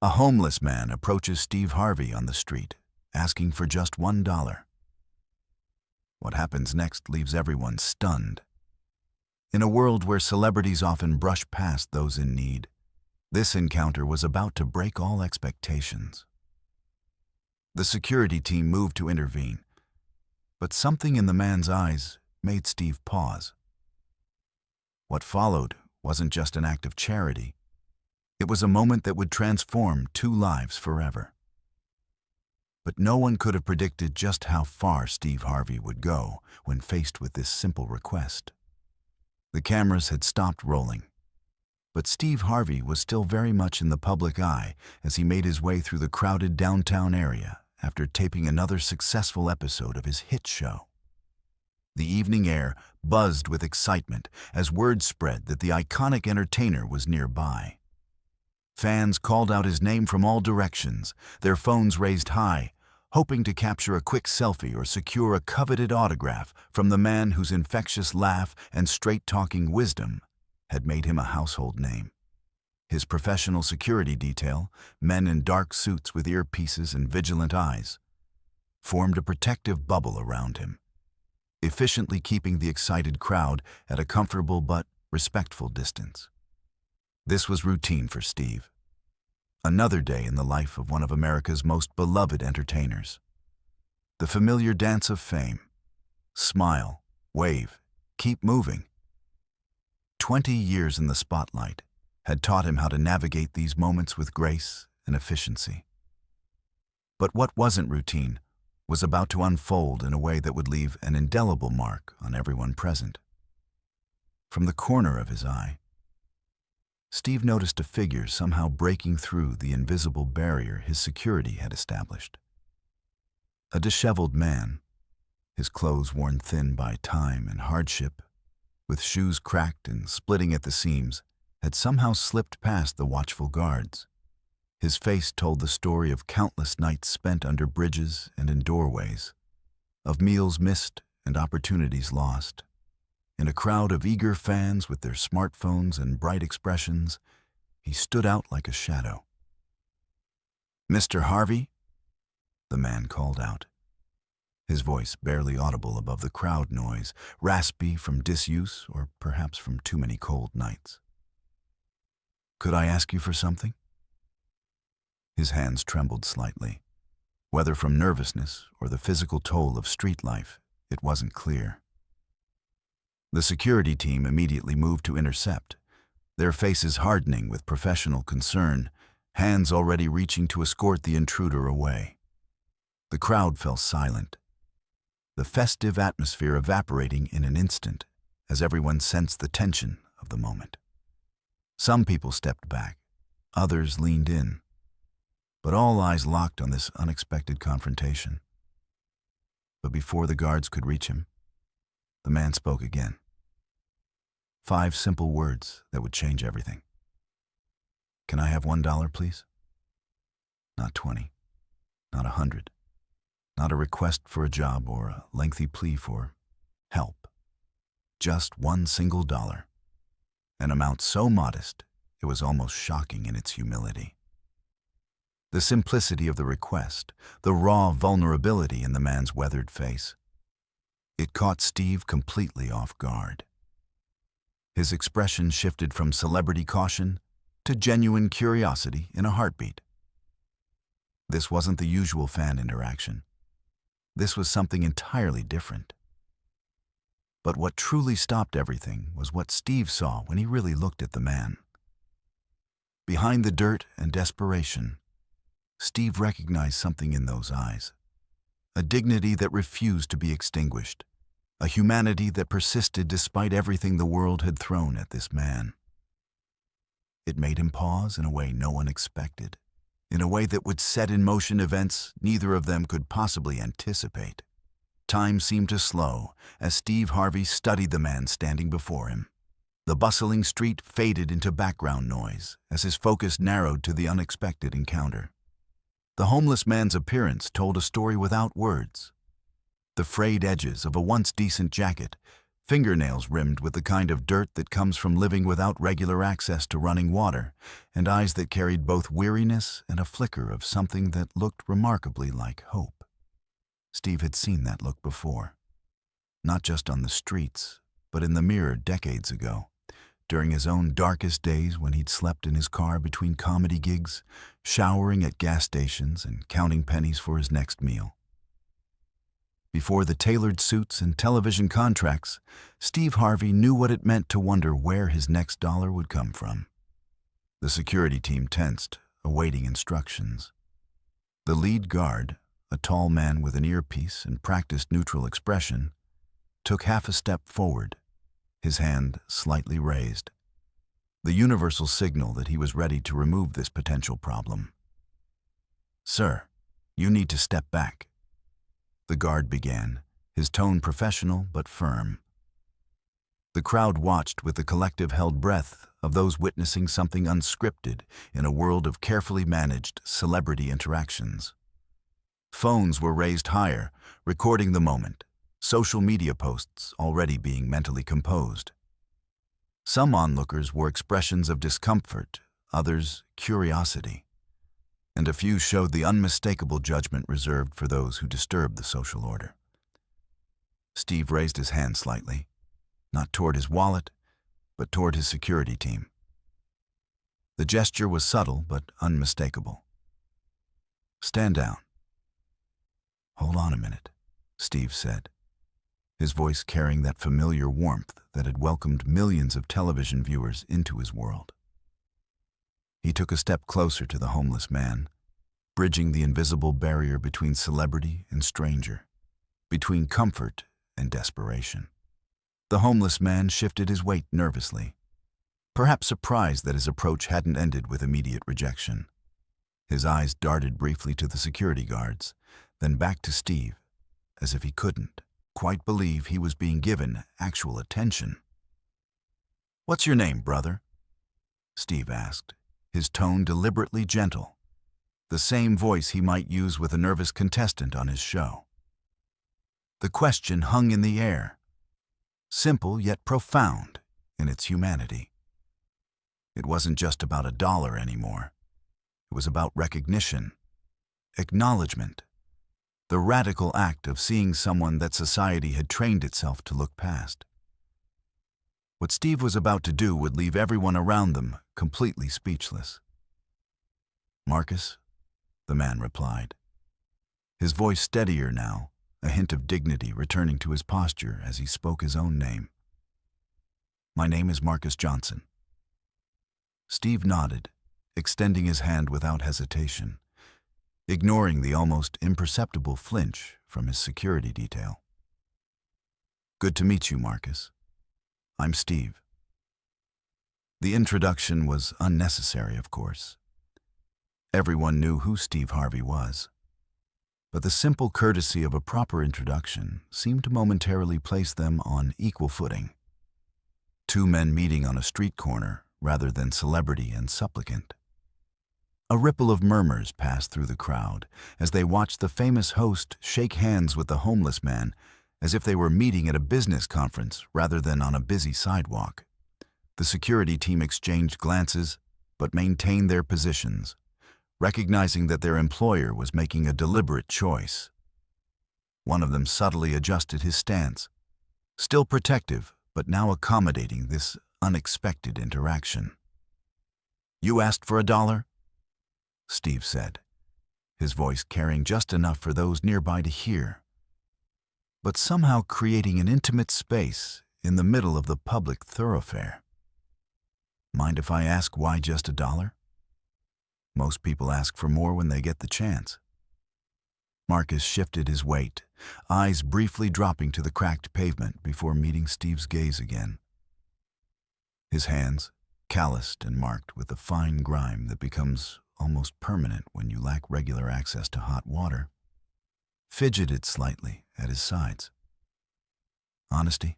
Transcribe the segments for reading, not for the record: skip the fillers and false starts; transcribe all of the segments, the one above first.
A homeless man approaches Steve Harvey on the street, asking for just $1. What happens next leaves everyone stunned. In a world where celebrities often brush past those in need, this encounter was about to break all expectations. The security team moved to intervene, but something in the man's eyes made Steve pause. What followed wasn't just an act of charity. It was a moment that would transform two lives forever. But no one could have predicted just how far Steve Harvey would go when faced with this simple request. The cameras had stopped rolling, but Steve Harvey was still very much in the public eye as he made his way through the crowded downtown area after taping another successful episode of his hit show. The evening air buzzed with excitement as word spread that the iconic entertainer was nearby. Fans called out his name from all directions, their phones raised high, hoping to capture a quick selfie or secure a coveted autograph from the man whose infectious laugh and straight-talking wisdom had made him a household name. His professional security detail, men in dark suits with earpieces and vigilant eyes, formed a protective bubble around him, efficiently keeping the excited crowd at a comfortable but respectful distance. This was routine for Steve. Another day in the life of one of America's most beloved entertainers. The familiar dance of fame. Smile, wave, keep moving. 20 years in the spotlight had taught him how to navigate these moments with grace and efficiency. But what wasn't routine was about to unfold in a way that would leave an indelible mark on everyone present. From the corner of his eye, Steve noticed a figure somehow breaking through the invisible barrier his security had established. A disheveled man, his clothes worn thin by time and hardship, with shoes cracked and splitting at the seams, had somehow slipped past the watchful guards. His face told the story of countless nights spent under bridges and in doorways, of meals missed and opportunities lost. In a crowd of eager fans with their smartphones and bright expressions, he stood out like a shadow. "Mr. Harvey?" the man called out, his voice barely audible above the crowd noise, raspy from disuse or perhaps from too many cold nights. "Could I ask you for something?" His hands trembled slightly. Whether from nervousness or the physical toll of street life, it wasn't clear. The security team immediately moved to intercept, their faces hardening with professional concern, hands already reaching to escort the intruder away. The crowd fell silent, the festive atmosphere evaporating in an instant as everyone sensed the tension of the moment. Some people stepped back, others leaned in, but all eyes locked on this unexpected confrontation. But before the guards could reach him, the man spoke again. 5 simple words that would change everything. "Can I have $1, please?" Not 20, not 100, not a request for a job or a lengthy plea for help. Just one single dollar, an amount so modest it was almost shocking in its humility. The simplicity of the request, the raw vulnerability in the man's weathered face, it caught Steve completely off guard. His expression shifted from celebrity caution to genuine curiosity in a heartbeat. This wasn't the usual fan interaction. This was something entirely different. But what truly stopped everything was what Steve saw when he really looked at the man. Behind the dirt and desperation, Steve recognized something in those eyes, a dignity that refused to be extinguished, a humanity that persisted despite everything the world had thrown at this man. It made him pause in a way no one expected, in a way that would set in motion events neither of them could possibly anticipate. Time seemed to slow as Steve Harvey studied the man standing before him. The bustling street faded into background noise as his focus narrowed to the unexpected encounter. The homeless man's appearance told a story without words. The frayed edges of a once decent jacket fingernails rimmed with the kind of dirt that comes from living without regular access to running water, and eyes that carried both weariness and a flicker of something that looked remarkably like hope. Steve had seen that look before, not just on the streets, but in the mirror decades ago, during his own darkest days when he'd slept in his car between comedy gigs, showering at gas stations, and counting pennies for his next meal. Before the tailored suits and television contracts, Steve Harvey knew what it meant to wonder where his next dollar would come from. The security team tensed, awaiting instructions. The lead guard, a tall man with an earpiece and practiced neutral expression, took half a step forward, his hand slightly raised, the universal signal that he was ready to remove this potential problem. "Sir, you need to step back," the guard began, his tone professional but firm. The crowd watched with the collective held breath of those witnessing something unscripted in a world of carefully managed celebrity interactions. Phones were raised higher, recording the moment, social media posts already being mentally composed. Some onlookers wore expressions of discomfort, others curiosity, and a few showed the unmistakable judgment reserved for those who disturbed the social order. Steve raised his hand slightly, not toward his wallet, but toward his security team. The gesture was subtle but unmistakable. "Stand down." "Hold on a minute," Steve said, his voice carrying that familiar warmth that had welcomed millions of television viewers into his world. He took a step closer to the homeless man, bridging the invisible barrier between celebrity and stranger, between comfort and desperation. The homeless man shifted his weight nervously, perhaps surprised that his approach hadn't ended with immediate rejection. His eyes darted briefly to the security guards, then back to Steve, as if he couldn't quite believe he was being given actual attention. "What's your name, brother?" Steve asked, his tone deliberately gentle, the same voice he might use with a nervous contestant on his show. The question hung in the air, simple yet profound in its humanity. It wasn't just about a dollar anymore. It was about recognition, acknowledgement, the radical act of seeing someone that society had trained itself to look past. What Steve was about to do would leave everyone around them completely speechless. "Marcus," the man replied, his voice steadier now, a hint of dignity returning to his posture as he spoke his own name. "My name is Marcus Johnson." Steve nodded, extending his hand without hesitation, ignoring the almost imperceptible flinch from his security detail. "Good to meet you, Marcus. I'm Steve." The introduction was unnecessary, of course. Everyone knew who Steve Harvey was, but the simple courtesy of a proper introduction seemed to momentarily place them on equal footing. Two men meeting on a street corner rather than celebrity and supplicant. A ripple of murmurs passed through the crowd as they watched the famous host shake hands with the homeless man as if they were meeting at a business conference rather than on a busy sidewalk. The security team exchanged glances but maintained their positions, recognizing that their employer was making a deliberate choice. One of them subtly adjusted his stance, still protective but now accommodating this unexpected interaction. "You asked for $1?" Steve said, his voice carrying just enough for those nearby to hear, but somehow creating an intimate space in the middle of the public thoroughfare. "Mind if I ask why just $1? Most people ask for more when they get the chance." Marcus shifted his weight, eyes briefly dropping to the cracked pavement before meeting Steve's gaze again. His hands, calloused and marked with the fine grime that becomes almost permanent when you lack regular access to hot water, fidgeted slightly at his sides. "Honesty?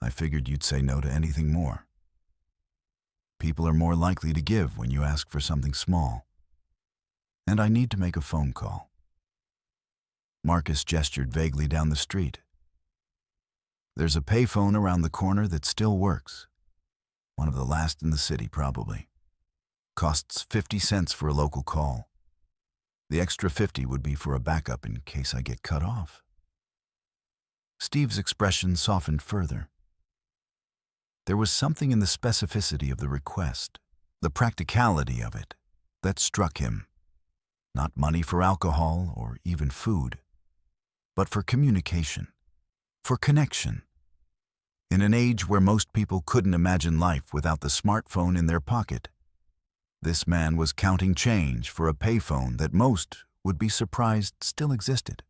I figured you'd say no to anything more. People are more likely to give when you ask for something small. And I need to make a phone call." Marcus gestured vaguely down the street. There's a payphone around the corner that still works. One of the last in the city, probably. Costs 50 cents for a local call. The extra 50 would be for a backup in case I get cut off. Steve's expression softened further. There was something in the specificity of the request, the practicality of it, that struck him. Not money for alcohol or even food, but for communication, for connection. In an age where most people couldn't imagine life without the smartphone in their pocket, this man was counting change for a payphone that most would be surprised still existed.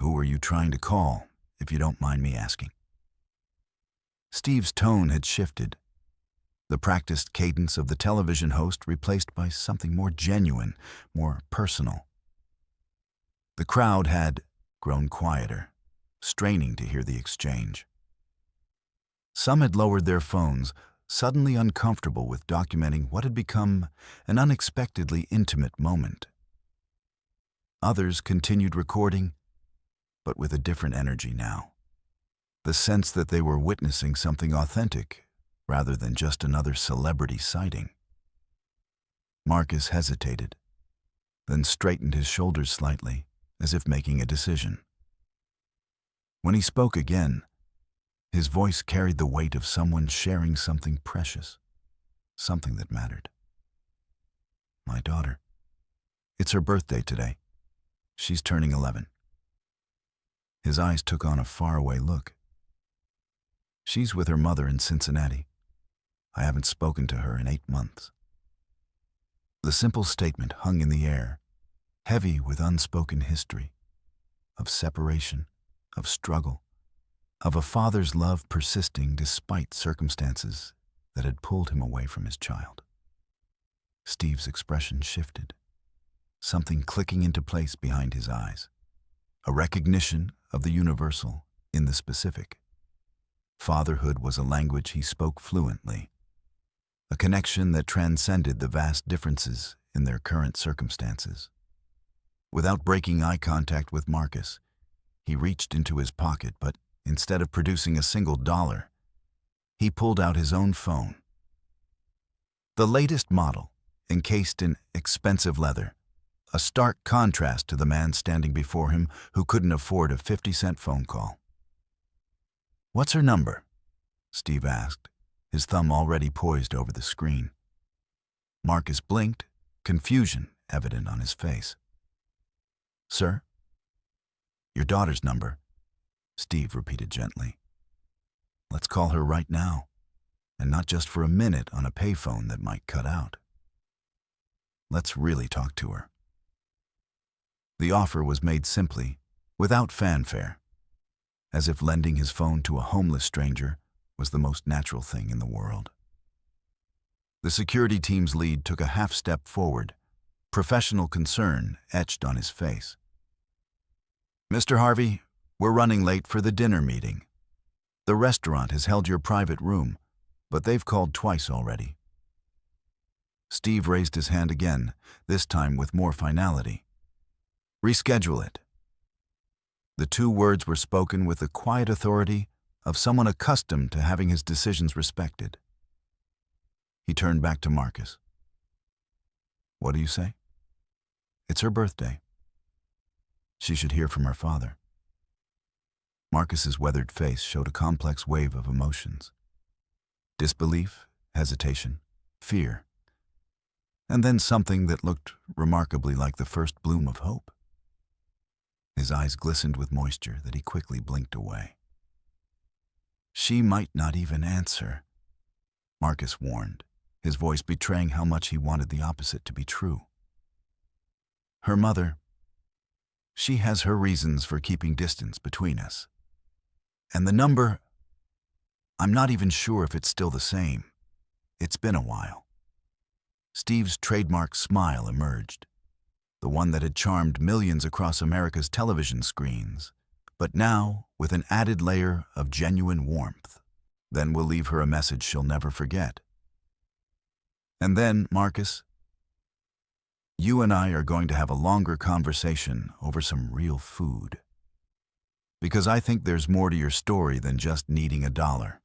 Who are you trying to call, if you don't mind me asking? Steve's tone had shifted, the practiced cadence of the television host replaced by something more genuine, more personal. The crowd had grown quieter, straining to hear the exchange. Some had lowered their phones, suddenly uncomfortable with documenting what had become an unexpectedly intimate moment. Others continued recording, but with a different energy now. The sense that they were witnessing something authentic, rather than just another celebrity sighting. Marcus hesitated, then straightened his shoulders slightly, as if making a decision. When he spoke again, his voice carried the weight of someone sharing something precious, something that mattered. My daughter. It's her birthday today. She's turning 11. His eyes took on a faraway look. She's with her mother in Cincinnati. I haven't spoken to her in 8 months. The simple statement hung in the air, heavy with unspoken history, of separation, of struggle, of a father's love persisting despite circumstances that had pulled him away from his child. Steve's expression shifted, something clicking into place behind his eyes, a recognition of the universal in the specific. Fatherhood was a language he spoke fluently, a connection that transcended the vast differences in their current circumstances. Without breaking eye contact with Marcus, he reached into his pocket, but instead of producing a single dollar, he pulled out his own phone. The latest model, encased in expensive leather, a stark contrast to the man standing before him who couldn't afford a 50-cent phone call. What's her number? Steve asked, his thumb already poised over the screen. Marcus blinked, confusion evident on his face. Sir? Your daughter's number, Steve repeated gently. Let's call her right now, and not just for a minute on a payphone that might cut out. Let's really talk to her. The offer was made simply, without fanfare, as if lending his phone to a homeless stranger was the most natural thing in the world. The security team's lead took a half step forward, professional concern etched on his face. Mr. Harvey, we're running late for the dinner meeting. The restaurant has held your private room, but they've called twice already. Steve raised his hand again, this time with more finality. Reschedule it. The two words were spoken with the quiet authority of someone accustomed to having his decisions respected. He turned back to Marcus. What do you say? It's her birthday. She should hear from her father. Marcus's weathered face showed a complex wave of emotions. Disbelief, hesitation, fear, and then something that looked remarkably like the first bloom of hope. His eyes glistened with moisture that he quickly blinked away. She might not even answer, Marcus warned, his voice betraying how much he wanted the opposite to be true. Her mother, she has her reasons for keeping distance between us. And the number, I'm not even sure if it's still the same. It's been a while. Steve's trademark smile emerged, the one that had charmed millions across America's television screens, but now with an added layer of genuine warmth. Then we'll leave her a message she'll never forget. And then, Marcus, you and I are going to have a longer conversation over some real food. because I think there's more to your story than just needing a dollar.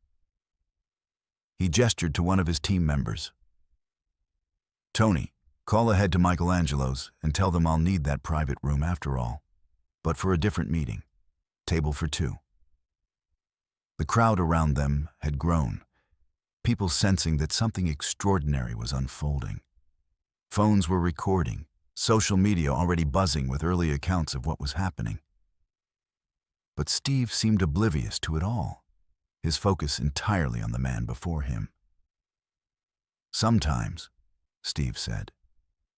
He gestured to one of his team members. Tony, call ahead to Michelangelo's and tell them I'll need that private room after all, but for a different meeting. Table for 2. The crowd around them had grown, people sensing that something extraordinary was unfolding. Phones were recording, social media already buzzing with early accounts of what was happening. But Steve seemed oblivious to it all, his focus entirely on the man before him. Sometimes, Steve said,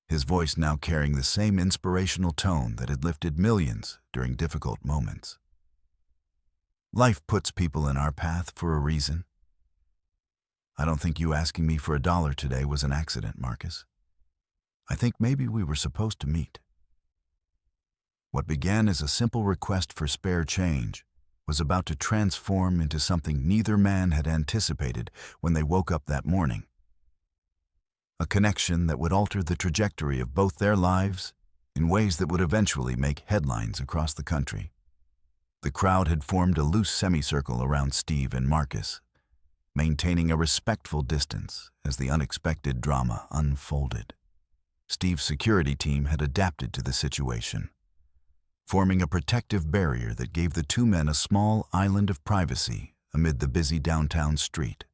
his voice now carrying the same inspirational tone that had lifted millions during difficult moments. Life puts people in our path for a reason. I don't think you asking me for a dollar today was an accident, Marcus. I think maybe we were supposed to meet. What began as a simple request for spare change was about to transform into something neither man had anticipated when they woke up that morning. A connection that would alter the trajectory of both their lives in ways that would eventually make headlines across the country. The crowd had formed a loose semicircle around Steve and Marcus, maintaining a respectful distance as the unexpected drama unfolded. Steve's security team had adapted to the situation, forming a protective barrier that gave the two men a small island of privacy amid the busy downtown street.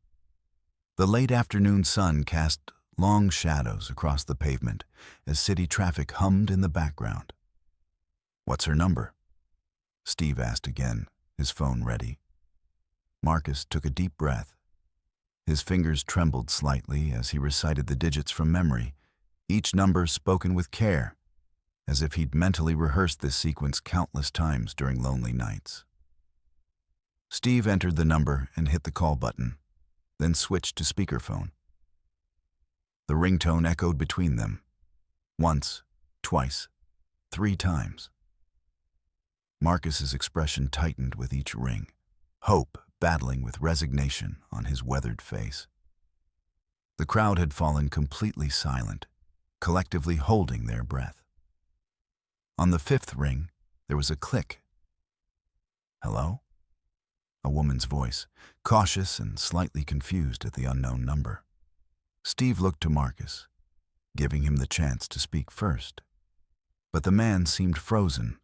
The late afternoon sun cast long shadows across the pavement as city traffic hummed in the background. "What's her number?" Steve asked again, his phone ready. Marcus took a deep breath. His fingers trembled slightly as he recited the digits from memory, each number spoken with care, as if he'd mentally rehearsed this sequence countless times during lonely nights. Steve entered the number and hit the call button, then switched to speakerphone. The ringtone echoed between them, once, twice, 3 times. Marcus's expression tightened with each ring, hope battling with resignation on his weathered face. The crowd had fallen completely silent, collectively holding their breath. On the 5th ring, there was a click. "Hello?" A woman's voice, cautious and slightly confused at the unknown number. Steve looked to Marcus, giving him the chance to speak first. But the man seemed frozen,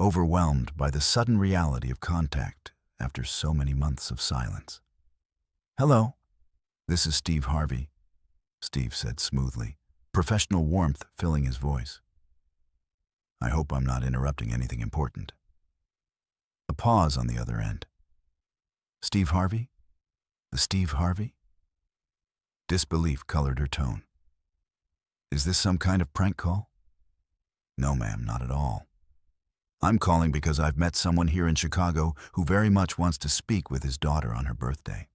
overwhelmed by the sudden reality of contact after so many months of silence. "Hello, this is Steve Harvey," Steve said smoothly, professional warmth filling his voice. "I hope I'm not interrupting anything important." A pause on the other end. "Steve Harvey? The Steve Harvey?" Disbelief colored her tone. "Is this some kind of prank call?" "No, ma'am, not at all. I'm calling because I've met someone here in Chicago who very much wants to speak with his daughter on her birthday."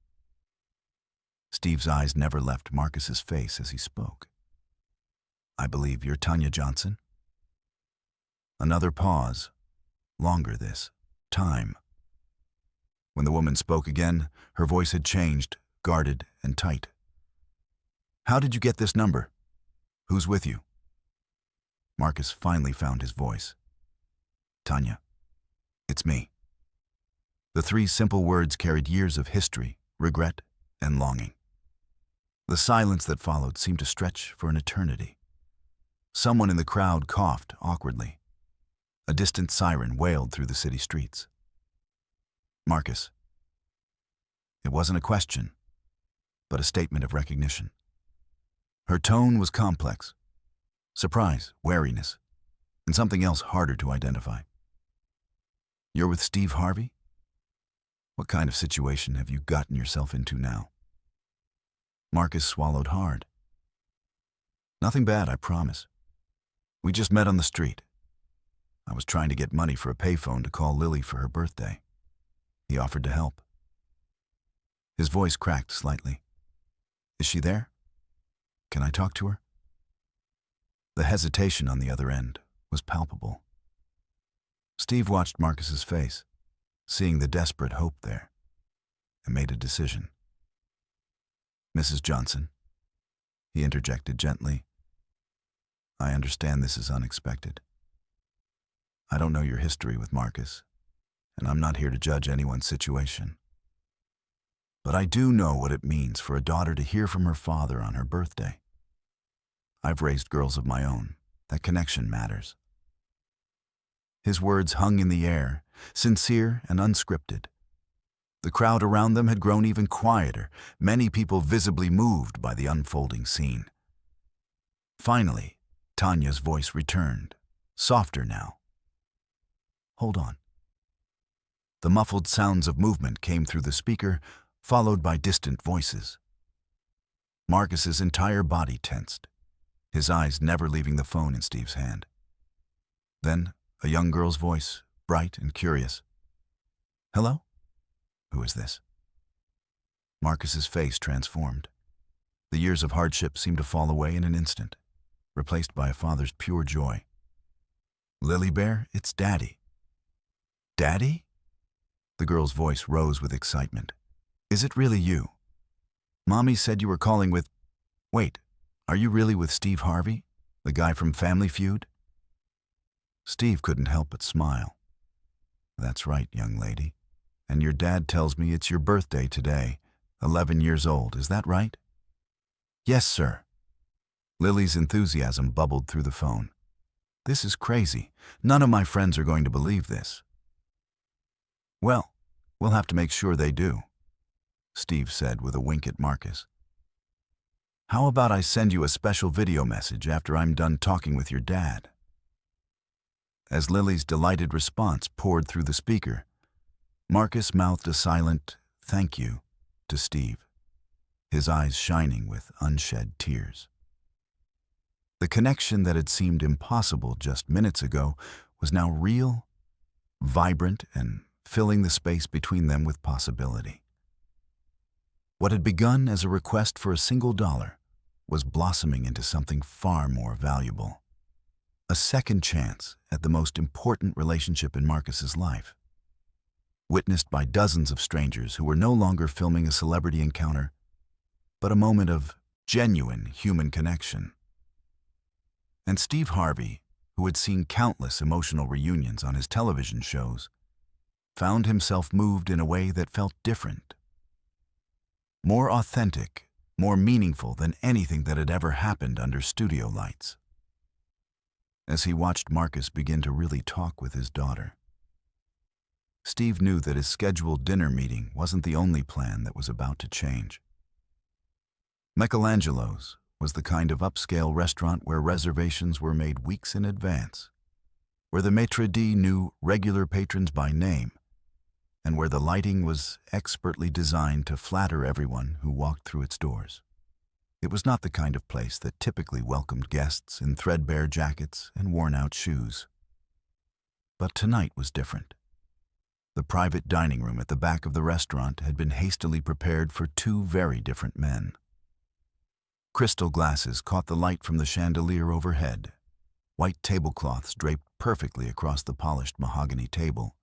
Steve's eyes never left Marcus's face as he spoke. "I believe you're Tanya Johnson?" Another pause, longer this time. When the woman spoke again, her voice had changed, guarded and tight. "How did you get this number? Who's with you?" Marcus finally found his voice. "Tanya, it's me." The 3 simple words carried years of history, regret, and longing. The silence that followed seemed to stretch for an eternity. Someone in the crowd coughed awkwardly. A distant siren wailed through the city streets. "Marcus." It wasn't a question, but a statement of recognition. Her tone was complex. Surprise, wariness, and something else harder to identify. "You're with Steve Harvey? What kind of situation have you gotten yourself into now?" Marcus swallowed hard. "Nothing bad, I promise. We just met on the street. I was trying to get money for a payphone to call Lily for her birthday. He offered to help." His voice cracked slightly. "Is she there? Can I talk to her?" The hesitation on the other end was palpable. Steve watched Marcus's face, seeing the desperate hope there, and made a decision. "Mrs. Johnson," he interjected gently, "I understand this is unexpected. I don't know your history with Marcus, and I'm not here to judge anyone's situation. But I do know what it means for a daughter to hear from her father on her birthday. I've raised girls of my own. That connection matters. His words hung in the air, sincere and unscripted. The crowd around them had grown even quieter, many people visibly moved by the unfolding scene. Finally, Tanya's voice returned, softer now. Hold on. The muffled sounds of movement came through the speaker, followed by distant voices. Marcus's entire body tensed, his eyes never leaving the phone in Steve's hand. Then, a young girl's voice, bright and curious. Hello? Who is this? Marcus's face transformed. The years of hardship seemed to fall away in an instant, replaced by a father's pure joy. Lily Bear, it's Daddy. Daddy? The girl's voice rose with excitement. Is it really you? Mommy said you were calling with... Wait, are you really with Steve Harvey, the guy from Family Feud? Steve couldn't help but smile. That's right, young lady. And your dad tells me it's your birthday today, 11 years old, is that right? Yes, sir. Lily's enthusiasm bubbled through the phone. This is crazy. None of my friends are going to believe this. Well, we'll have to make sure they do, Steve said with a wink at Marcus. How about I send you a special video message after I'm done talking with your dad? As Lily's delighted response poured through the speaker, Marcus mouthed a silent "thank you" to Steve, his eyes shining with unshed tears. The connection that had seemed impossible just minutes ago was now real, vibrant, and filling the space between them with possibility. What had begun as a request for a single dollar was blossoming into something far more valuable. A second chance at the most important relationship in Marcus's life, witnessed by dozens of strangers who were no longer filming a celebrity encounter, but a moment of genuine human connection. And Steve Harvey, who had seen countless emotional reunions on his television shows, found himself moved in a way that felt different, more authentic, more meaningful than anything that had ever happened under studio lights. As he watched Marcus begin to really talk with his daughter, Steve knew that his scheduled dinner meeting wasn't the only plan that was about to change. Michelangelo's was the kind of upscale restaurant where reservations were made weeks in advance, where the maitre d' knew regular patrons by name, and where the lighting was expertly designed to flatter everyone who walked through its doors. It was not the kind of place that typically welcomed guests in threadbare jackets and worn-out shoes. But tonight was different. The private dining room at the back of the restaurant had been hastily prepared for two very different men. Crystal glasses caught the light from the chandelier overhead, white tablecloths draped perfectly across the polished mahogany table,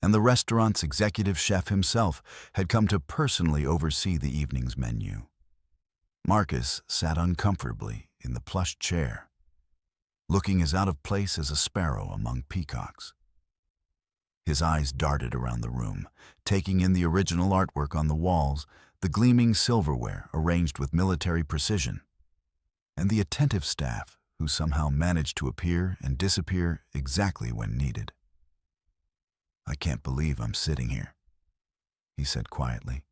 and the restaurant's executive chef himself had come to personally oversee the evening's menu. Marcus sat uncomfortably in the plush chair, looking as out of place as a sparrow among peacocks. His eyes darted around the room, taking in the original artwork on the walls, the gleaming silverware arranged with military precision, and the attentive staff who somehow managed to appear and disappear exactly when needed. I can't believe I'm sitting here, he said quietly,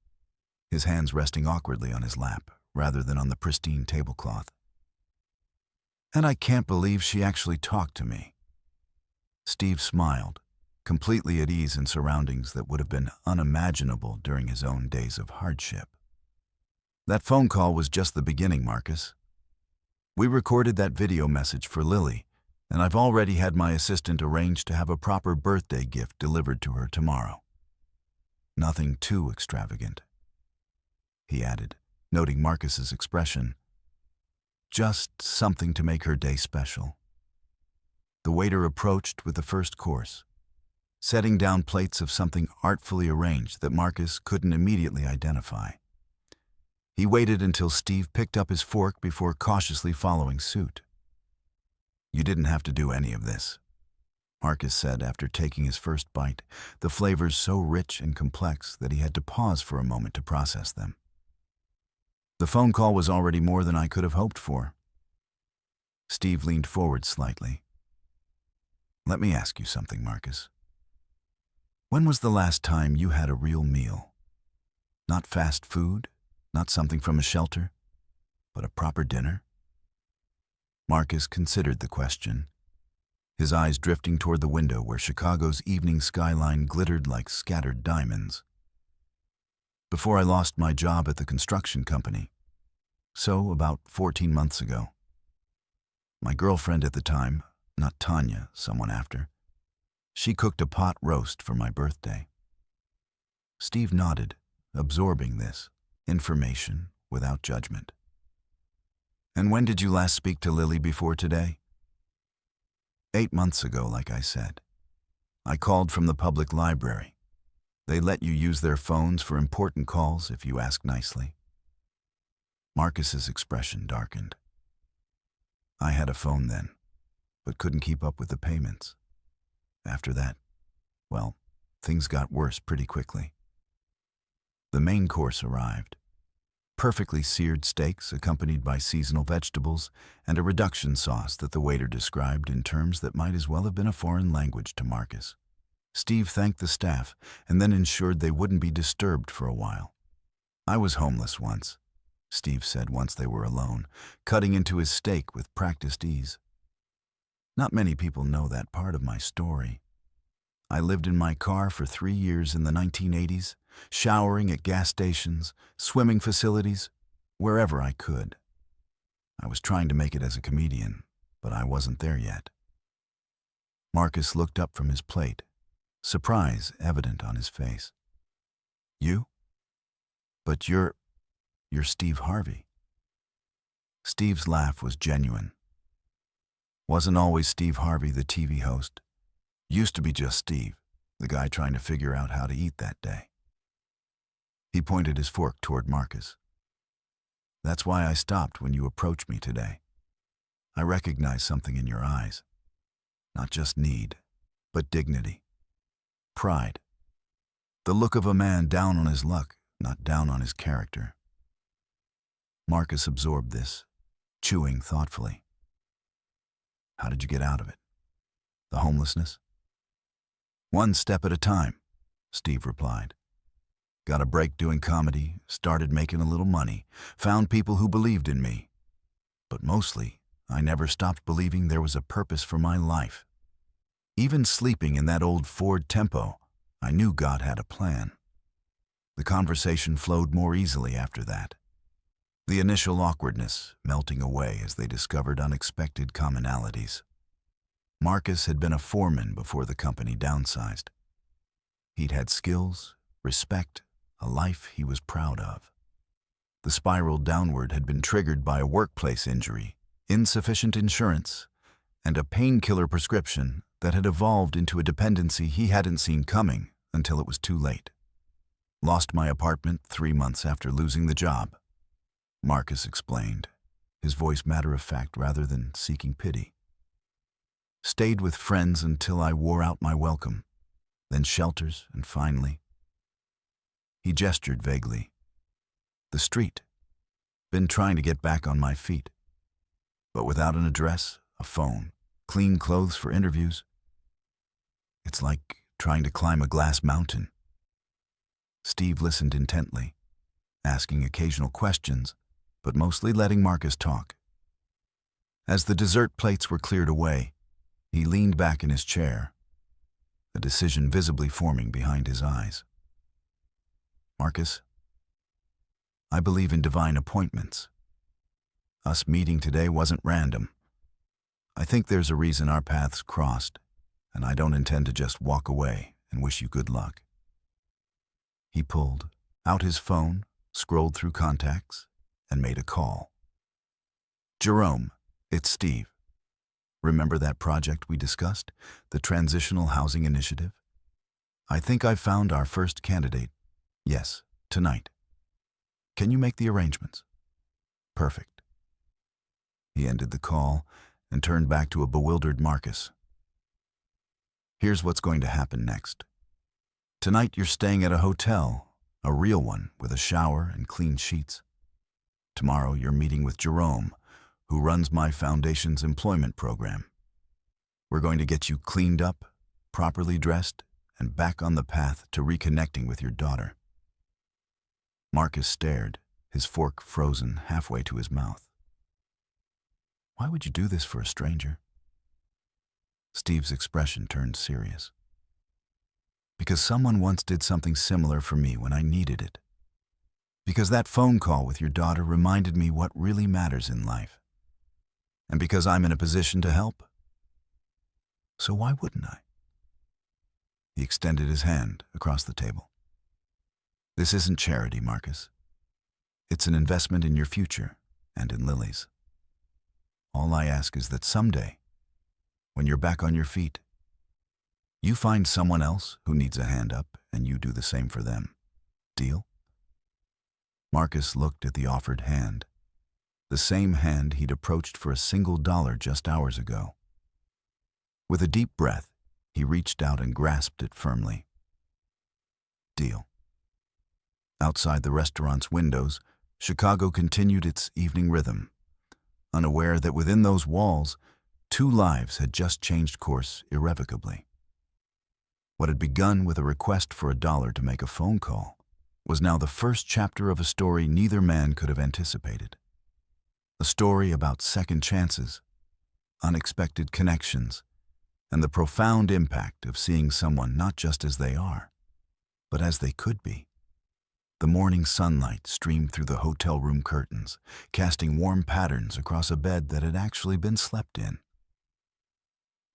his hands resting awkwardly on his lap rather than on the pristine tablecloth. And I can't believe she actually talked to me. Steve smiled, completely at ease in surroundings that would have been unimaginable during his own days of hardship. That phone call was just the beginning, Marcus. We recorded that video message for Lily, and I've already had my assistant arrange to have a proper birthday gift delivered to her tomorrow. Nothing too extravagant, he added, noting Marcus's expression. Just something to make her day special. The waiter approached with the first course, setting down plates of something artfully arranged that Marcus couldn't immediately identify. He waited until Steve picked up his fork before cautiously following suit. You didn't have to do any of this, Marcus said after taking his first bite, the flavors so rich and complex that he had to pause for a moment to process them. The phone call was already more than I could have hoped for. Steve leaned forward slightly. Let me ask you something, Marcus. When was the last time you had a real meal? Not fast food, not something from a shelter, but a proper dinner? Marcus considered the question, his eyes drifting toward the window where Chicago's evening skyline glittered like scattered diamonds. Before I lost my job at the construction company, so about 14 months ago. My girlfriend at the time, not Tanya, someone after, she cooked a pot roast for my birthday. Steve nodded, absorbing this information without judgment. And when did you last speak to Lily before today? 8 months ago, like I said. I called from the public library. They let you use their phones for important calls if you ask nicely. Marcus's expression darkened. I had a phone then, but couldn't keep up with the payments. After that, well, things got worse pretty quickly. The main course arrived. Perfectly seared steaks accompanied by seasonal vegetables and a reduction sauce that the waiter described in terms that might as well have been a foreign language to Marcus. Steve thanked the staff and then ensured they wouldn't be disturbed for a while. I was homeless once, Steve said once they were alone, cutting into his steak with practiced ease. Not many people know that part of my story. I lived in my car for 3 years in the 1980s, showering at gas stations, swimming facilities, wherever I could. I was trying to make it as a comedian, but I wasn't there yet. Marcus looked up from his plate, surprise evident on his face. You? But you're Steve Harvey. Steve's laugh was genuine. Wasn't always Steve Harvey the TV host. Used to be just Steve, the guy trying to figure out how to eat that day. He pointed his fork toward Marcus. That's why I stopped when you approached me today. I recognize something in your eyes. Not just need, but dignity. Pride. The look of a man down on his luck, not down on his character. Marcus absorbed this, chewing thoughtfully. How did you get out of it? The homelessness? One step at a time, Steve replied. Got a break doing comedy, started making a little money, found people who believed in me. But mostly, I never stopped believing there was a purpose for my life. Even sleeping in that old Ford Tempo, I knew God had a plan. The conversation flowed more easily after that. The initial awkwardness melting away as they discovered unexpected commonalities. Marcus had been a foreman before the company downsized. He'd had skills, respect, a life he was proud of. The spiral downward had been triggered by a workplace injury, insufficient insurance, and a painkiller prescription that had evolved into a dependency he hadn't seen coming until it was too late. Lost my apartment 3 months after losing the job, Marcus explained, his voice matter-of-fact rather than seeking pity. Stayed with friends until I wore out my welcome, then shelters, and finally... He gestured vaguely. The street. Been trying to get back on my feet. But without an address, a phone, clean clothes for interviews. It's like trying to climb a glass mountain. Steve listened intently, asking occasional questions, but mostly letting Marcus talk. As the dessert plates were cleared away, he leaned back in his chair, a decision visibly forming behind his eyes. Marcus, I believe in divine appointments. Us meeting today wasn't random. I think there's a reason our paths crossed, and I don't intend to just walk away and wish you good luck. He pulled out his phone, scrolled through contacts, and made a call. Jerome, it's Steve. Remember that project we discussed, the Transitional Housing Initiative? I think I've found our first candidate. Yes, tonight. Can you make the arrangements? Perfect. He ended the call and turned back to a bewildered Marcus. Here's what's going to happen next. Tonight you're staying at a hotel, a real one with a shower and clean sheets. Tomorrow you're meeting with Jerome, who runs my foundation's employment program. We're going to get you cleaned up, properly dressed, and back on the path to reconnecting with your daughter. Marcus stared, his fork frozen halfway to his mouth. Why would you do this for a stranger? Steve's expression turned serious. Because someone once did something similar for me when I needed it. Because that phone call with your daughter reminded me what really matters in life. And because I'm in a position to help. So why wouldn't I? He extended his hand across the table. This isn't charity, Marcus. It's an investment in your future and in Lily's. All I ask is that someday, when you're back on your feet, you find someone else who needs a hand up and you do the same for them. Deal? Marcus looked at the offered hand, the same hand he'd approached for $1 just hours ago. With a deep breath, he reached out and grasped it firmly. Deal. Outside the restaurant's windows, Chicago continued its evening rhythm, unaware that within those walls, 2 lives had just changed course irrevocably. What had begun with a request for $1 to make a phone call was now the first chapter of a story neither man could have anticipated. A story about second chances, unexpected connections, and the profound impact of seeing someone not just as they are, but as they could be. The morning sunlight streamed through the hotel room curtains, casting warm patterns across a bed that had actually been slept in.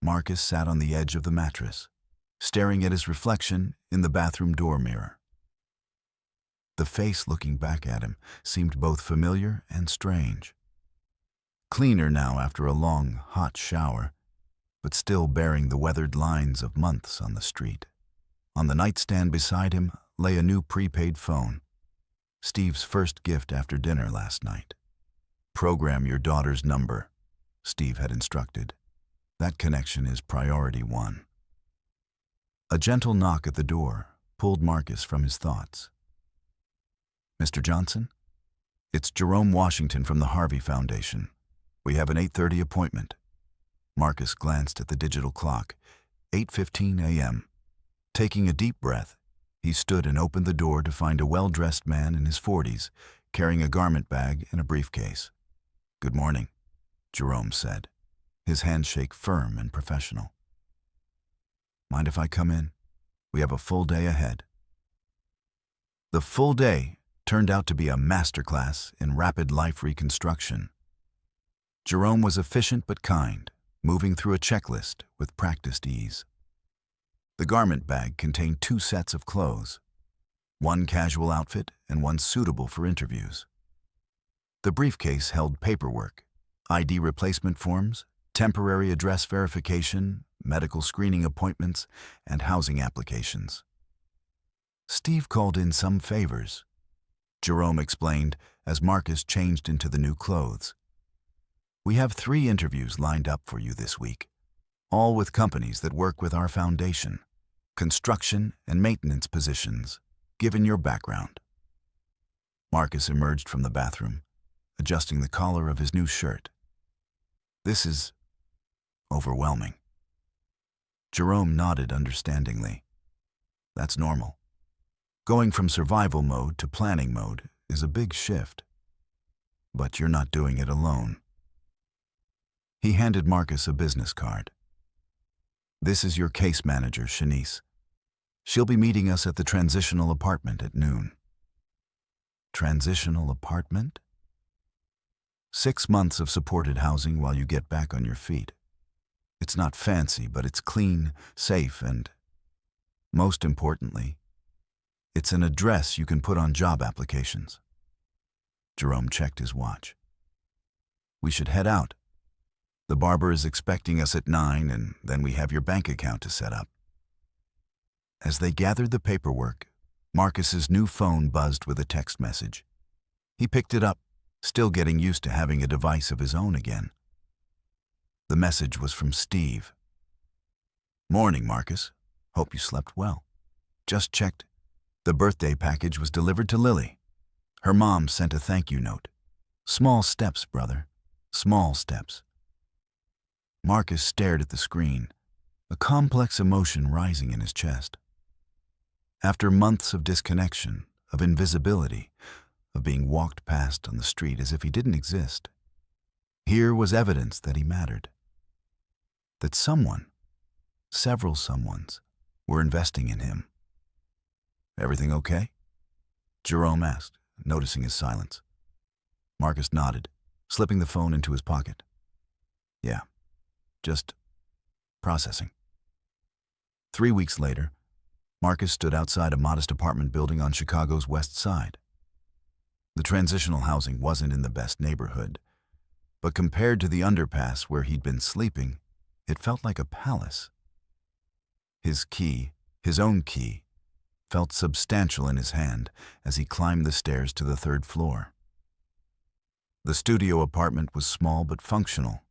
Marcus sat on the edge of the mattress, staring at his reflection in the bathroom door mirror. The face looking back at him seemed both familiar and strange. Cleaner now after a long, hot shower, but still bearing the weathered lines of months on the street. On the nightstand beside him lay a new prepaid phone, Steve's first gift after dinner last night. Program your daughter's number, Steve had instructed. That connection is priority 1. A gentle knock at the door pulled Marcus from his thoughts. Mr. Johnson? It's Jerome Washington from the Harvey Foundation. We have an 8:30 appointment. Marcus glanced at the digital clock. 8:15 a.m. Taking a deep breath, he stood and opened the door to find a well-dressed man in his 40s, carrying a garment bag and a briefcase. Good morning, Jerome said, his handshake firm and professional. Mind if I come in? We have a full day ahead. The full day turned out to be a masterclass in rapid life reconstruction. Jerome was efficient but kind, moving through a checklist with practiced ease. The garment bag contained 2 sets of clothes, 1 casual outfit and 1 suitable for interviews. The briefcase held paperwork, ID replacement forms, temporary address verification, medical screening appointments, and housing applications. Steve called in some favors, Jerome explained as Marcus changed into the new clothes. We have 3 interviews lined up for you this week, all with companies that work with our foundation, construction and maintenance positions, given your background. Marcus emerged from the bathroom, adjusting the collar of his new shirt. This is overwhelming. Jerome nodded understandingly. That's normal. Going from survival mode to planning mode is a big shift. But you're not doing it alone. He handed Marcus a business card. This is your case manager, Shanice. She'll be meeting us at the transitional apartment at noon. Transitional apartment? 6 months of supported housing while you get back on your feet. It's not fancy, but it's clean, safe, and, most importantly, it's an address you can put on job applications. Jerome checked his watch. We should head out. The barber is expecting us at 9, and then we have your bank account to set up. As they gathered the paperwork, Marcus's new phone buzzed with a text message. He picked it up, still getting used to having a device of his own again. The message was from Steve. Morning, Marcus. Hope you slept well. Just checked. The birthday package was delivered to Lily. Her mom sent a thank you note. Small steps, brother. Small steps. Marcus stared at the screen, a complex emotion rising in his chest. After months of disconnection, of invisibility, of being walked past on the street as if he didn't exist, here was evidence that he mattered. That someone, several someones, were investing in him. Everything okay? Jerome asked, noticing his silence. Marcus nodded, slipping the phone into his pocket. Yeah, just processing. 3 weeks later, Marcus stood outside a modest apartment building on Chicago's West Side. The transitional housing wasn't in the best neighborhood, but compared to the underpass where he'd been sleeping, it felt like a palace. His key, his own key, felt substantial in his hand as he climbed the stairs to the 3rd floor. The studio apartment was small but functional.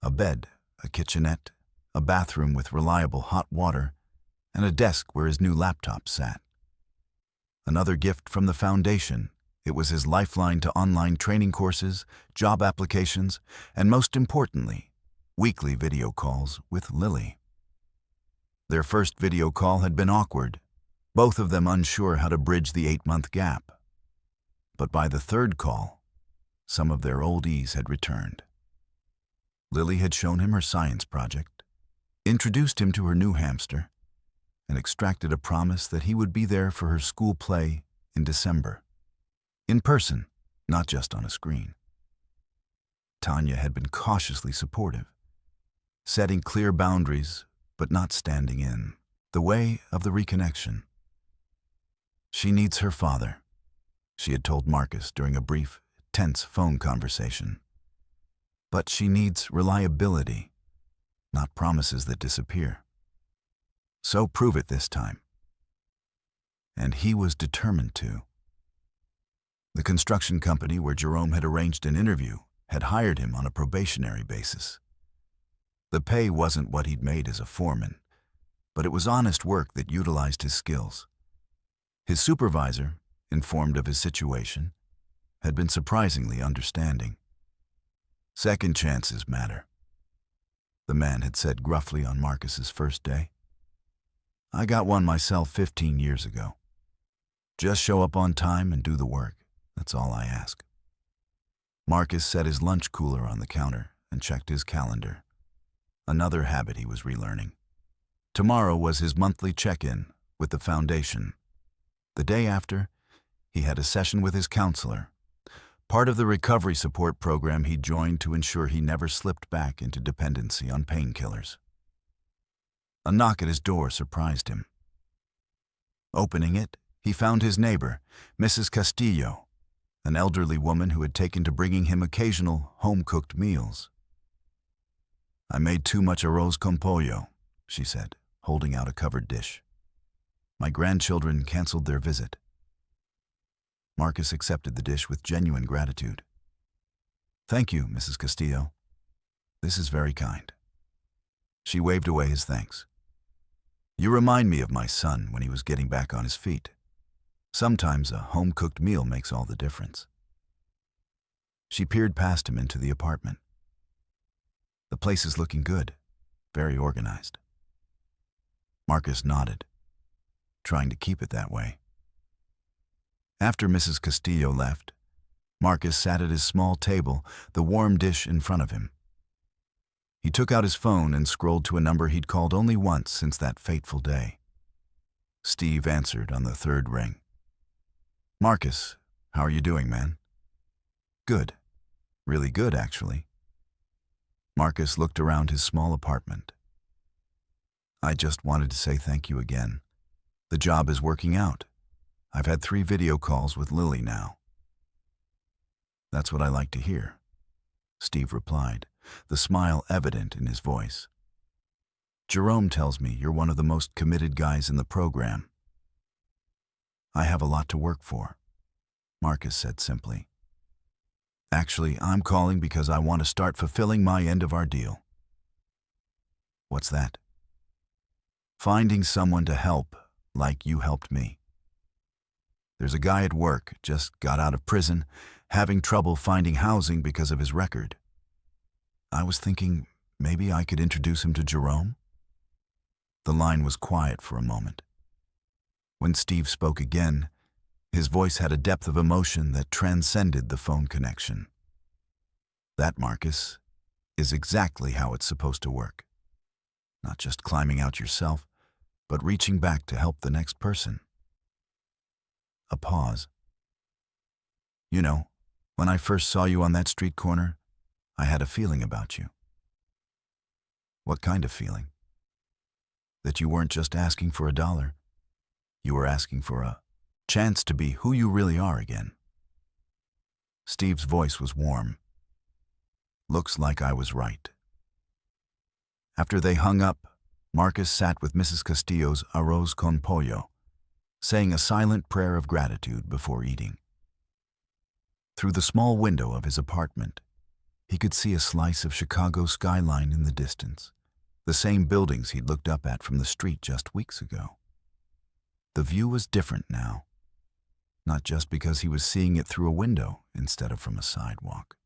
A bed, a kitchenette, a bathroom with reliable hot water, and a desk where his new laptop sat. Another gift from the foundation, it was his lifeline to online training courses, job applications, and most importantly, weekly video calls with Lily. Their first video call had been awkward, both of them unsure how to bridge the 8-month gap. But by the 3rd call, some of their old ease had returned. Lily had shown him her science project, introduced him to her new hamster, and extracted a promise that he would be there for her school play in December. In person, not just on a screen. Tanya had been cautiously supportive, setting clear boundaries but not standing in the way of the reconnection. She needs her father, she had told Marcus during a brief, tense phone conversation. But she needs reliability, not promises that disappear. So prove it this time. And he was determined to. The construction company where Jerome had arranged an interview had hired him on a probationary basis. The pay wasn't what he'd made as a foreman, but it was honest work that utilized his skills. His supervisor, informed of his situation, had been surprisingly understanding. Second chances matter, the man had said gruffly on Marcus's first day. I got one myself 15 years ago. Just show up on time and do the work. That's all I ask. Marcus set his lunch cooler on the counter and checked his calendar. Another habit he was relearning. Tomorrow was his monthly check-in with the foundation. The day after, he had a session with his counselor, part of the recovery support program he joined to ensure he never slipped back into dependency on painkillers. A knock at his door surprised him. Opening it, he found his neighbor, Mrs. Castillo, an elderly woman who had taken to bringing him occasional home-cooked meals. I made too much arroz con pollo, she said, holding out a covered dish. My grandchildren canceled their visit. Marcus accepted the dish with genuine gratitude. Thank you, Mrs. Castillo. This is very kind. She waved away his thanks. You remind me of my son when he was getting back on his feet. Sometimes a home-cooked meal makes all the difference. She peered past him into the apartment. The place is looking good, very organized. Marcus nodded, trying to keep it that way. After Mrs. Castillo left, Marcus sat at his small table, the warm dish in front of him. He took out his phone and scrolled to a number he'd called only once since that fateful day. Steve answered on the 3rd ring. Marcus, how are you doing, man? Good. Really good, actually. Marcus looked around his small apartment. I just wanted to say thank you again. The job is working out. I've had 3 video calls with Lily now. That's what I like to hear, Steve replied, the smile evident in his voice. Jerome tells me you're one of the most committed guys in the program. I have a lot to work for, Marcus said simply. Actually, I'm calling because I want to start fulfilling my end of our deal. What's that? Finding someone to help like you helped me. There's a guy at work, just got out of prison, having trouble finding housing because of his record. I was thinking maybe I could introduce him to Jerome? The line was quiet for a moment. When Steve spoke again, his voice had a depth of emotion that transcended the phone connection. That, Marcus, is exactly how it's supposed to work. Not just climbing out yourself, but reaching back to help the next person. A pause. You know, when I first saw you on that street corner, I had a feeling about you. What kind of feeling? That you weren't just asking for $1. You were asking for a chance to be who you really are again. Steve's voice was warm. Looks like I was right. After they hung up, Marcus sat with Mrs. Castillo's arroz con pollo, saying a silent prayer of gratitude before eating. Through the small window of his apartment, he could see a slice of Chicago's skyline in the distance, the same buildings he'd looked up at from the street just weeks ago. The view was different now, not just because he was seeing it through a window instead of from a sidewalk,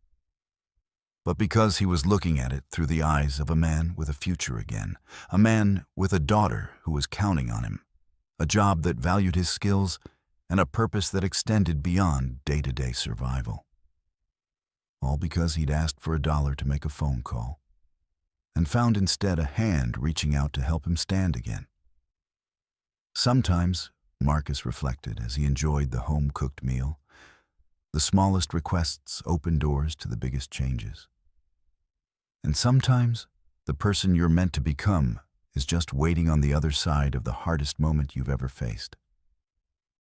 but because he was looking at it through the eyes of a man with a future again, a man with a daughter who was counting on him, a job that valued his skills, and a purpose that extended beyond day-to-day survival. All because he'd asked for $1 to make a phone call, and found instead a hand reaching out to help him stand again. Sometimes, Marcus reflected as he enjoyed the home-cooked meal, the smallest requests open doors to the biggest changes. And sometimes, the person you're meant to become is just waiting on the other side of the hardest moment you've ever faced.